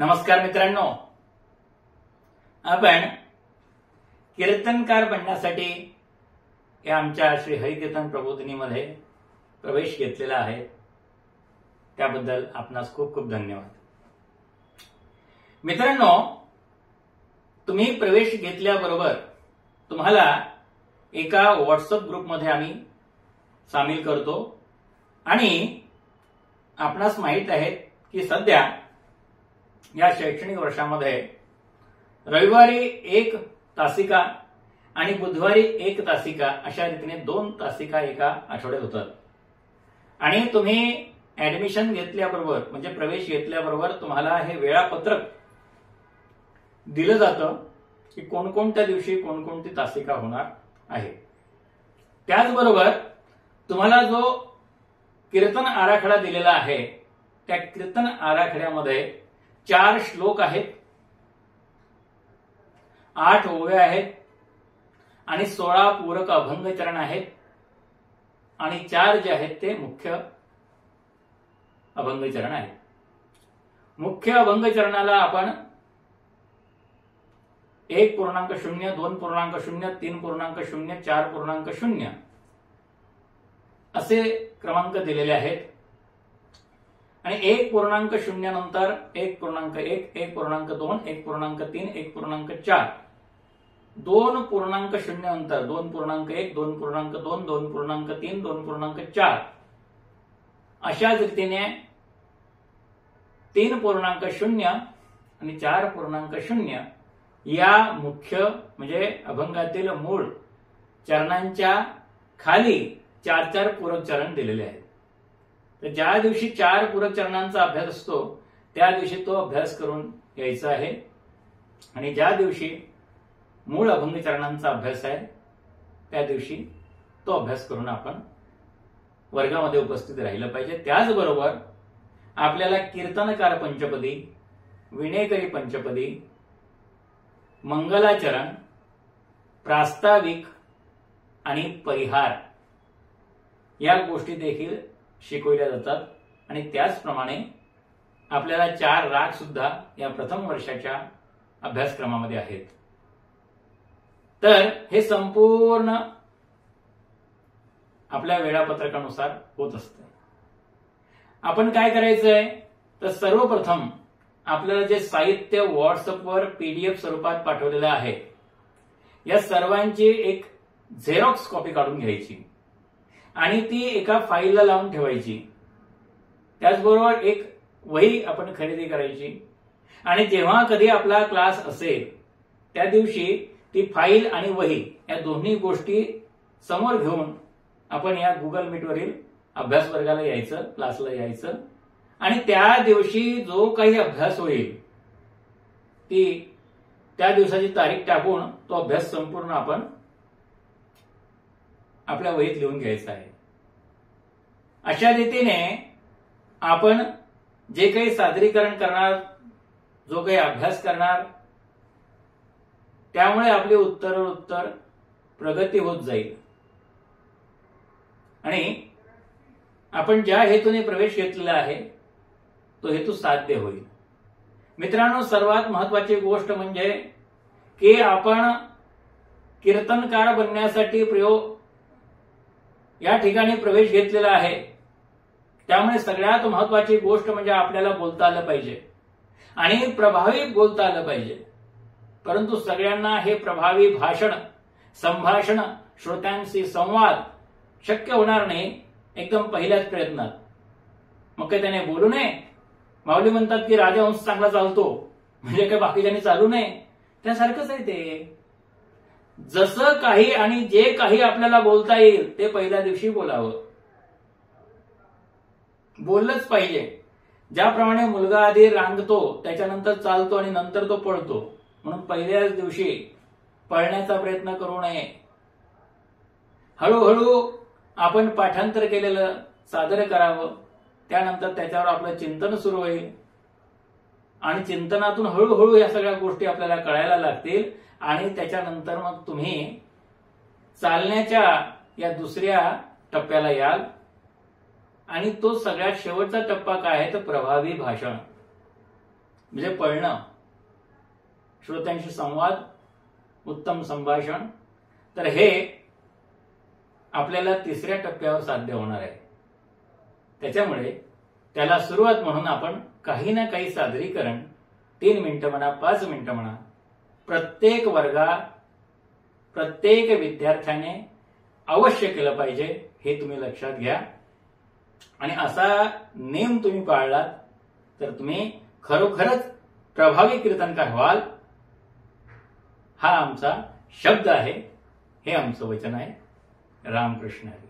नमस्कार मित्रांनो, आपण कीर्तनकार बनण्यासाठी या आमच्या श्री हरिकीर्तन प्रबोधिनीमध्ये प्रवेश घेतलेला आहे. त्याबद्दल आपणास खूप खूप धन्यवाद. मित्रांनो, तुम्ही प्रवेश घेतल्याबरोबर तुम्हाला एका व्हॉट्सअप ग्रुपमध्ये आम्ही सामील करतो आणि आपणास माहित आहे की सध्या या शैक्षणिक वर्षामध्ये रविवारी 1 तासिका आणि बुधवारी 1 तासिका अशा रीतीने 2 तासिका एका आठवड्यात होतात. आणि तुम्ही ऍडमिशन घेतल्याबरोबर म्हणजे प्रवेश घेतल्याबरोबर तुम्हाला हे वेळापत्रक दिलं जातं की कोणकोणत्या दिवशी कोणकोणती तासिका होणार आहे. त्याचबरोबर तुम्हाला जो कीर्तन आराखडा दिलेला आहे त्या कीर्तन आराखड्यामध्ये 4 श्लोक आहेत, 8 ओव्या आहेत आणि 16 पूरक अभंग चरण आहेत आणि 4 जे आहेत ते मुख्य अभंग चरण आहेत. मुख्य अभंग चरणाला आपण 1.0, 2.0, 3.0, 4.0 असे क्रमांक दिलेले आहेत. आणि 1.0 नंतर 1.1, 1.2, 1.3, 1.4, 2.0 नंतर 2.1, 2.2, 2.3, 2.4 अशाच रीतीने 3.0 आणि 4.0 या मुख्य म्हणजे अभंगातील मूळ चरणांच्या खाली 4 पूरक चरण दिलेले आहेत. तर ज्या दिवशी 4 पूरक चरणांचा अभ्यास असतो त्या दिवशी तो अभ्यास करून यायचा आहे आणि ज्या दिवशी मूळ अभंग चरणांचा अभ्यास आहे त्या दिवशी तो अभ्यास करून आपण वर्गामध्ये उपस्थित राहिलं पाहिजे. त्याचबरोबर आपल्याला कीर्तनकार पंचपदी, विणेकरी पंचपदी, मंगलाचरण, प्रास्ताविक आणि परिहार या गोष्टी देखील शिकवल्या जातात. आणि त्याचप्रमाणे आपल्याला 4 राग सुद्धा या प्रथम वर्षाच्या अभ्यासक्रमामध्ये आहेत. तर हे संपूर्ण आपल्या वेळापत्रकानुसार होत असतं. आपण काय करायचंय तर सर्वप्रथम आपल्याला जे साहित्य व्हॉट्सअपवर पीडीएफ स्वरूपात पाठवलेलं आहे या सर्वांची एक झेरॉक्स कॉपी काढून घ्यायची आणि ती एका फाईलला लावून ठेवायची. त्याचबरोबर एक वही आपण खरेदी करायची आणि जेव्हा कधी आपला क्लास असेल त्या दिवशी ती फाईल आणि वही या दोन्ही गोष्टी समोर घेऊन आपण या गुगल मीटवरील अभ्यास वर्गाला यायचं, क्लासला यायचं आणि त्या दिवशी जो काही अभ्यास होईल ती त्या दिवसाची तारीख टाकून तो अभ्यास संपूर्ण आपण आपल्या वहीत लिहून घ्यायचा आहे. अशा रीतीने आपण जे काही सादरीकरण करणार, जो काही अभ्यास करणार त्यामुळे आपली उत्तरोत्तर प्रगती होत जाईल आणि आपण ज्या हेतूने प्रवेश घेतलेला आहे तो हेतू साध्य होईल. मित्रांनो, सर्वात महत्वाची गोष्ट म्हणजे की आपण कीर्तनकार बनण्यासाठी या ठिकाणी प्रवेश घेतलेला आहे. त्यामुळे सगळ्यात महत्वाची गोष्ट म्हणजे आपल्याला बोलता आलं पाहिजे आणि प्रभावी बोलता आलं पाहिजे. परंतु सगळ्यांना हे प्रभावी भाषण, संभाषण, श्रोत्यांशी संवाद शक्य होणार नाही एकदम पहिल्याच प्रयत्नात. मग काय त्याने बोलू नये? माऊली म्हणतात की राजहंस चांगला चालतो म्हणजे काय बाकीच्यांनी चालू नये? त्यासारखंच आहे ते. जसं काही आणि जे काही आपल्याला बोलता येईल ते पहिल्या दिवशी बोलावं, बोललंच पाहिजे. ज्याप्रमाणे मुलगा आधी रांगतो त्याच्यानंतर चालतो आणि नंतर तो पळतो, म्हणून पहिल्याच दिवशी पळण्याचा प्रयत्न करू नये. हळूहळू आपण पाठांतर केलेलं सादर करावं, त्यानंतर त्याच्यावर आपलं चिंतन सुरू होईल आणि चिंतनातून हळूहळू या सगळ्या गोष्टी आपल्याला कळायला लागतील आणि त्याच्यानंतर मग तुम्ही चालण्याच्या या दुसऱ्या टप्प्याला याल आणि तो सगळ्यात शेवटचा टप्पा काय आहे तर प्रभावी भाषण. म्हणजे पळणं, श्रोत्यांशी संवाद, उत्तम संभाषण, तर हे आपल्याला तिसऱ्या टप्प्यावर साध्य होणार आहे. त्याच्यामुळे त्याला सुरुवात म्हणून आपण काही ना काही सादरीकरण 3 मिनिटं म्हणा, 5 मिनिटं म्हणा, प्रत्येक वर्गात प्रत्येक विद्यार्थ्याने अवश्य केलं पाहिजे, हे तुम्ही लक्षात घ्या. आणि असा नेम तुम्ही पाळलात तर तुम्ही खरोखरच प्रभावी कीर्तनकार व्हाल. हा आमचा शब्द आहे, हे आमचं वचन आहे. रामकृष्ण हरी.